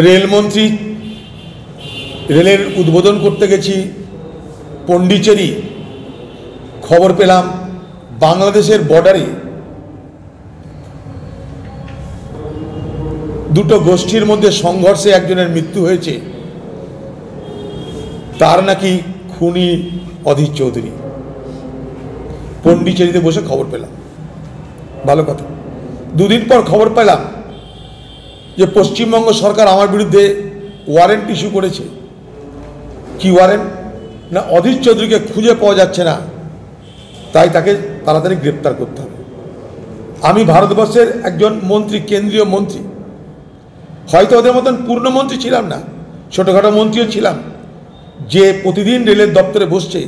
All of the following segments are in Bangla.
রেলমন্ত্রী রেলের উদ্বোধন করতে গেছি পন্ডিচেরি, খবর পেলাম বাংলাদেশের বর্ডারে দুটো গোষ্ঠীর মধ্যে সংঘর্ষে একজনের মৃত্যু হয়েছে, তার নাকি খুনি অধীর চৌধুরী। পন্ডিচেরিতে বসে খবর পেলাম, ভালো কথা। দুদিন পর খবর পেলাম যে পশ্চিমবঙ্গ সরকার আমার বিরুদ্ধে ওয়ারেন্ট ইস্যু করেছে। কি ওয়ারেন্ট? না, অধীর চৌধুরীকে খুঁজে পাওয়া যাচ্ছে না, তাই তাকে তাড়াতাড়ি গ্রেপ্তার করতে হবে। আমি ভারতবর্ষের একজন মন্ত্রী, কেন্দ্রীয় মন্ত্রী, হয়তো ওদের মতন পূর্ণমন্ত্রী ছিলাম না, ছোটোখাটো মন্ত্রীও ছিলাম, যে প্রতিদিন রেলের দপ্তরে বসছে,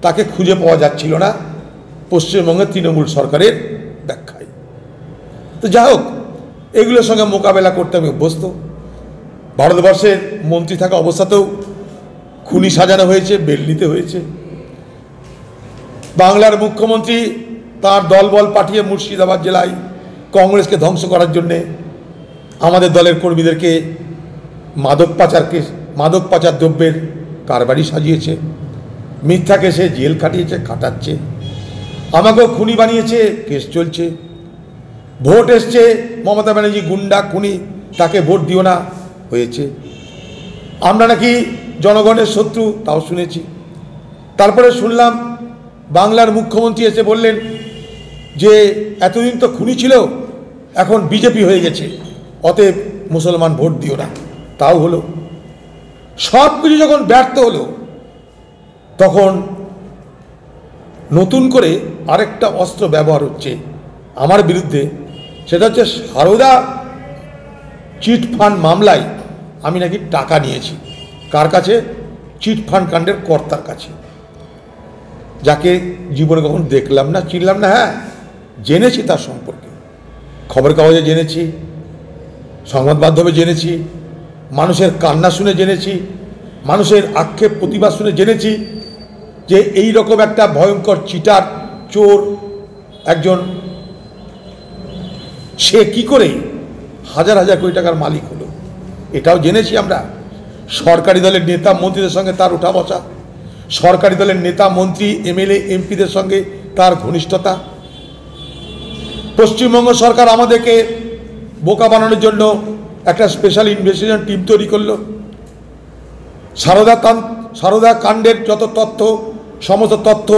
তাকে খুঁজে পাওয়া যাচ্ছিল না পশ্চিমবঙ্গের তৃণমূল সরকারের ব্যাখ্যায়। তো যাই হোক, এগুলোর সঙ্গে মোকাবেলা করতে আমি অভ্যস্ত। ভারতবর্ষের মন্ত্রী থাকা অবস্থাতেও খুনি সাজানো হয়েছে, বেল নিতে হয়েছে। বাংলার মুখ্যমন্ত্রী তার দলবল পাঠিয়ে মুর্শিদাবাদ জেলায় কংগ্রেসকে ধ্বংস করার জন্যে আমাদের দলের কর্মীদেরকে মাদক পাচার দ্রব্যের কারবারি সাজিয়েছে, মিথ্যা কেসে জেল কাটাচ্ছে, আমাকেও খুনি বানিয়েছে, কেস চলছে। ভোট এসছে, মমতা ব্যানার্জি গুন্ডা খুনি, তাকে ভোট দিও না হয়েছে। আমরা নাকি জনগণের শত্রু, তাও শুনেছি। তারপরে শুনলাম বাংলার মুখ্যমন্ত্রী এসে বললেন যে এতদিন তো খুনি ছিল, এখন বিজেপি হয়ে গেছে, অতএব মুসলমান ভোট দিও না, তাও হলো। সব কিছু যখন ব্যর্থ হলো, তখন নতুন করে আরেকটা অস্ত্র ব্যবহার হচ্ছে আমার বিরুদ্ধে, সেটা হচ্ছে সারদা চিটফান্ড মামলায় আমি নাকি টাকা নিয়েছি। কার কাছে? চিটফান্ড কাণ্ডের কর্তার কাছে, যাকে জীবনে কখন দেখলাম না, চিনলাম না। হ্যাঁ, জেনেছি তার সম্পর্কে, খবর কাগজে জেনেছি, সংবাদ মাধ্যমে জেনেছি, মানুষের কান্না শুনে জেনেছি, মানুষের আক্ষেপ প্রতিবাদ শুনে জেনেছি যে এই রকম একটা ভয়ঙ্কর চিটার, চোর একজন, সে কি করে হাজার হাজার কোটি টাকার মালিক হলো, এটাও জেনেছি আমরা। সরকারি দলের নেতা মন্ত্রীদের সঙ্গে তার উঠা বসা, সরকারি দলের নেতা মন্ত্রী এমএলএ এমপিদের সঙ্গে তার ঘনিষ্ঠতা। পশ্চিমবঙ্গ সরকার আমাদেরকে বোকা বানানোর জন্য একটা স্পেশাল ইনভেস্টিগেশন টিম তৈরি করলো। সারদা কাণ্ডের যত তথ্য, সমস্ত তথ্য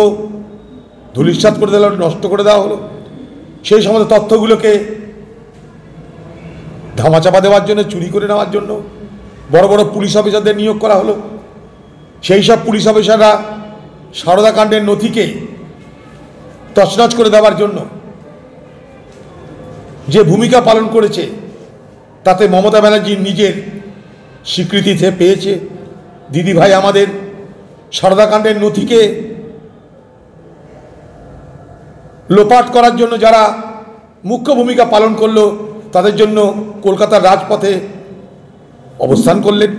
ধূলিসাৎ করে দেওয়া হলো, নষ্ট করে দেওয়া হলো। সেই সমস্ত তথ্যগুলোকে ধামাচাপা দেওয়ার জন্য, চুরি করে নেওয়ার জন্য বড় বড় পুলিশ অফিসারদের নিয়োগ করা হলো। সেই সব পুলিশ অফিসাররা সারদা কাণ্ডের নথিকে তছনছ করে দেওয়ার জন্য যে ভূমিকা পালন করেছে, তাতে মমতা ব্যানার্জি নিজের স্বীকৃতি পেয়েছে। দিদিভাই আমাদের সারদা কাণ্ডের নথিকে লোপাট করার জন্য যারা মুখ্য ভূমিকা পালন করলো, তাদের জন্য কলকাতার রাজপথে অবস্থান করলেন।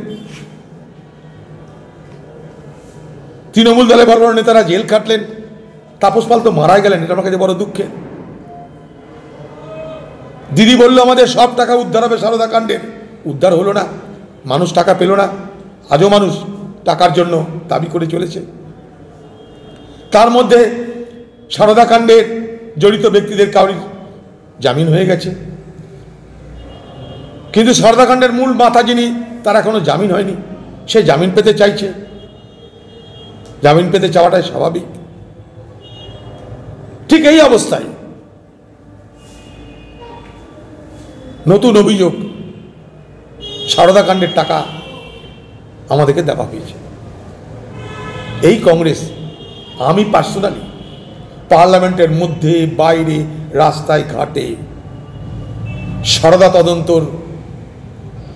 তৃণমূল দলের বড় বড় নেতারা জেল খাটলেন। তাপস পাল তো মারা গেলেন, এটা আমার কাছে বড় দুঃখের। দিদি বলল আমাদের সব টাকা উদ্ধার হবে সারদা কাণ্ডের, উদ্ধার হলো না, মানুষ টাকা পেল না। আজও মানুষ টাকার জন্য দাবি করে চলেছে। তার মধ্যে সারদা কাণ্ডে জড়িত ব্যক্তিদের কাউরির জামিন হয়ে গেছে, কিন্তু সারদা কাণ্ডের মূল মাথা যিনি, তার এখনো জামিন হয়নি। সে জামিন পেতে চাইছে, জামিন পেতে চাওয়াটাই স্বাভাবিক। ঠিক এই অবস্থায় নতুন অভিযোগ, সারদা কাণ্ডের টাকা আমাদেরকে দেওয়া হয়েছে। এই কংগ্রেস, আমি পার্সোনালি পার্লামেন্টের মধ্যে বাইরে রাস্তায় ঘাটে সারদা তদন্তর,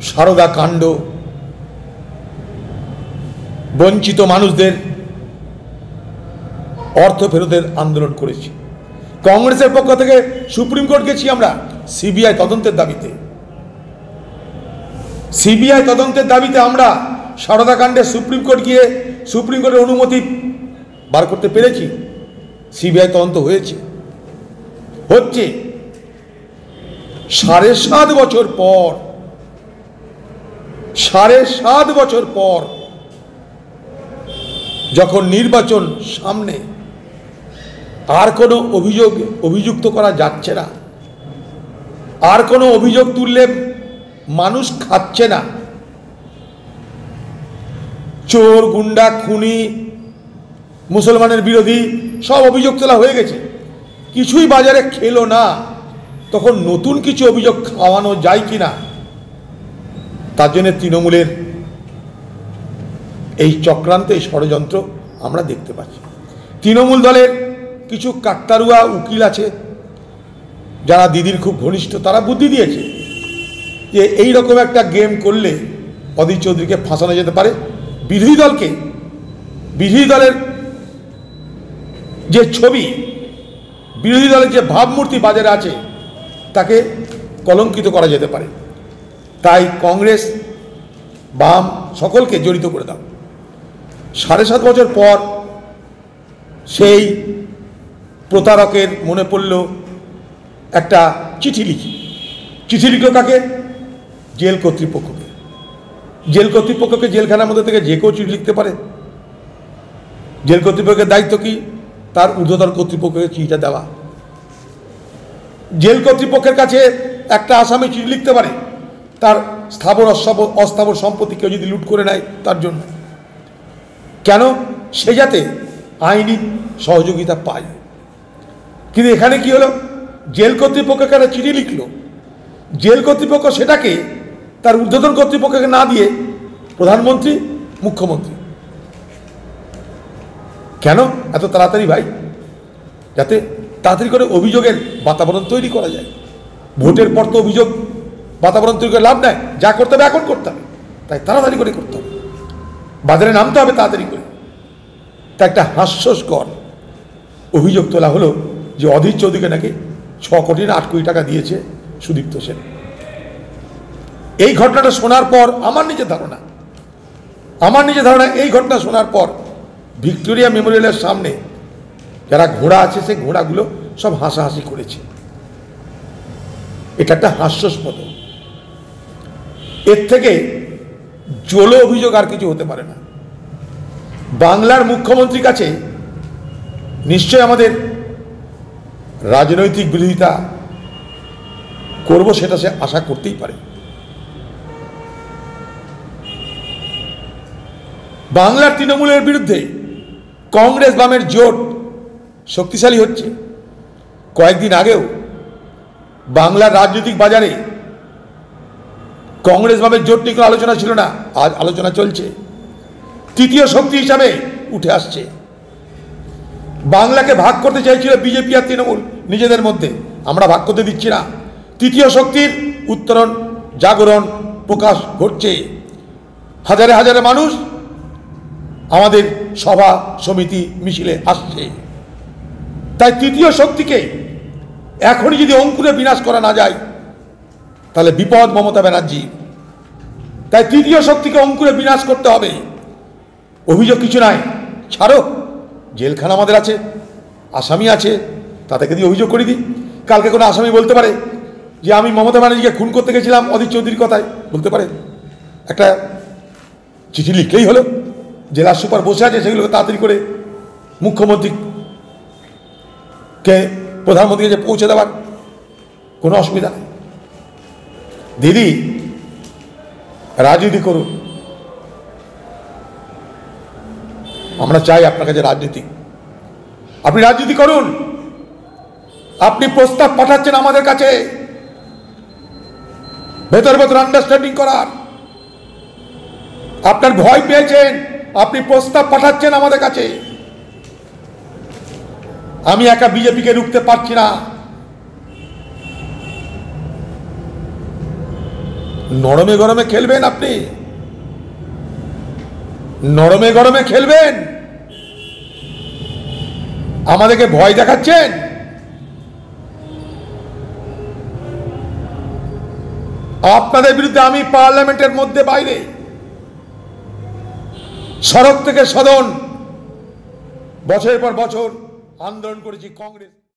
সারদা কাণ্ড, বঞ্চিত মানুষদের অর্থ ফেরতের আন্দোলন করেছি। কংগ্রেসের পক্ষ থেকে সুপ্রিম কোর্ট গেছি আমরা সিবিআই তদন্তের দাবিতে। সিবিআই তদন্তের দাবিতে আমরা সারদা কাণ্ডে সুপ্রিম কোর্ট গিয়ে সুপ্রিম কোর্টের অনুমতি বার করতে পেরেছি। সিবিআই তদন্ত হচ্ছে। 7.5 বছর পর 7.5 বছর পর যখন নির্বাচন সামনে, আর কোনো অভিযুক্ত করা যাচ্ছে না, আর কোনো অভিযোগ তুললে মানুষ খাচ্ছে না, চোর, গুন্ডা, খুনি, মুসলমানের বিরোধী সব অভিযোগ তোলা হয়ে গেছে, কিছুই বাজারে খেলো না, তখন নতুন কিছু অভিযোগ খাওয়ানো যায় কিনা, তার জন্য তৃণমূলের এই চক্রান্ত, এই ষড়যন্ত্র আমরা দেখতে পাচ্ছি। তৃণমূল দলের কিছু কাকতারুয়া উকিল আছে যারা দিদির খুব ঘনিষ্ঠ, তারা বুদ্ধি দিয়েছে যে এই রকম একটা গেম করলে অধীর চৌধুরীকে ফাঁসানো যেতে পারে। বিরোধী দলের যে ছবি, বিরোধী দলের যে ভাবমূর্তি বাজারে আছে, তাকে কলঙ্কিত করা যেতে পারে। তাই কংগ্রেস, বাম সকলকে জড়িত করে দাও। 7.5 বছর পর সেই প্রতারকের মনে পড়ল একটা চিঠি লিখল কাকে? জেল কর্তৃপক্ষকে। জেল কর্তৃপক্ষকে জেলখানার মধ্যে থেকে যে কেউ চিঠি লিখতে পারে। জেল কর্তৃপক্ষের দায়িত্ব কি? তার ঊর্ধ্বতন কর্তৃপক্ষকে চিঠিটা দেওয়া। জেল কর্তৃপক্ষের কাছে একটা আসামি চিঠি লিখতে পারে তার স্থাবর অস্থাবর সম্পত্তি কেউ যদি লুট করে নেয় তার জন্য। কেন? সে যাতে আইনি সহযোগিতা পায়। কিন্তু এখানে কি হলো? জেল কর্তৃপক্ষকে একটা চিঠি লিখলো, জেল কর্তৃপক্ষ সেটাকে তার ঊর্ধ্বতন কর্তৃপক্ষকে না দিয়ে প্রধানমন্ত্রী, মুখ্যমন্ত্রী। কেন এত তাড়াতাড়ি ভাই? যাতে তাড়াতাড়ি করে অভিযোগের বাতাবরণ তৈরি করা যায়। ভোটের পর তো অভিযোগ বাতাবরণ তৈরি করে লাভ নাই, যা করতে হবে এখন করতে হবে, তাই তাড়াতাড়ি করে করতে হবে, বাজারে নামতে হবে তাড়াতাড়ি করে। তা একটা হাস্যস্কর অভিযোগ তোলা হলো যে অধীর চৌধুরীকে নাকি 6 কোটি না 8 কোটি টাকা দিয়েছে সুদীপ্ত সেন। এই ঘটনাটা শোনার পর আমার নিজের ধারণা এই ঘটনা শোনার পর ভিক্টোরিয়া মেমোরিয়ালের সামনে যারা ঘোড়া আছে সেই ঘোড়াগুলো সব হাসাহাসি করেছে। এটা একটা হাস্যস্পদ। এর থেকে জোলো অভিযোগ আর কিছু হতে পারে না। বাংলার মুখ্যমন্ত্রীর কাছে নিশ্চয় আমাদের রাজনৈতিক বিরোধিতা করব, সেটা সে আশা করতেই পারে। বাংলার তৃণমূলের বিরুদ্ধে কংগ্রেস বামের জোট শক্তিশালী হচ্ছে। কয়েকদিন আগেও বাংলার রাজনৈতিক বাজারে কংগ্রেস বামের জোট নিয়ে কোনো আলোচনা ছিল না, আজ আলোচনা চলছে। তৃতীয় শক্তি হিসাবে উঠে আসছে। বাংলাকে ভাগ করতে চাইছিল বিজেপি আর তৃণমূল নিজেদের মধ্যে, আমরা ভাগ করতে দিচ্ছি না। তৃতীয় শক্তির উত্তরণ, জাগরণ, প্রকাশ ঘটছে। হাজারে হাজারে মানুষ আমাদের সভা সমিতি মিছিলে আসছে। তাই তৃতীয় শক্তিকে এখনই যদি অঙ্কুরে বিনাশ করা না যায় তাহলে বিপদ মমতা ব্যানার্জি। তাই তৃতীয় শক্তিকে অঙ্কুরে বিনাশ করতে হবে। অভিযোগ কিছু নাই, ছাড়ো, জেলখানা আমাদের আছে, আসামি আছে, তাদেরকে দিয়ে অভিযোগ করে দিই। কালকে কোনো আসামি বলতে পারে যে আমি মমতা ব্যানার্জিকে খুন করতে গেছিলাম অধীর চৌধুরীর কথায়, বলতে পারে। একটা চিঠি লিখলেই হলো, জেলা সুপার বসে আছে, সেগুলোকে তাড়াতাড়ি করে মুখ্যমন্ত্রীকে, প্রধানমন্ত্রীকে যে পৌঁছে দেওয়ার কোনো অসুবিধা নেই। দিদি রাজনীতি করুন, আমরা চাই আপনার কাছে রাজনীতি। আপনি রাজনীতি করুন। আপনি প্রস্তাব পাঠাচ্ছেন আমাদের কাছে ভেতর আন্ডারস্ট্যান্ডিং করার। আপনার ভয় পেয়েছেন, আপনি প্রস্তাব পাঠাচ্ছেন আমাদের কাছে। আমি একা বিজেপিকে রুখতে পারছি না। নরমে গরমে খেলবেন, আপনি নরমে গরমে খেলবেন, আমাদেরকে ভয় দেখাচ্ছেন। আপনাদের বিরুদ্ধে আমি পার্লামেন্টের মধ্যে বাইরে, সড়ক থেকে সদন বছরের পর বছর আন্দোলন করেছি কংগ্রেস।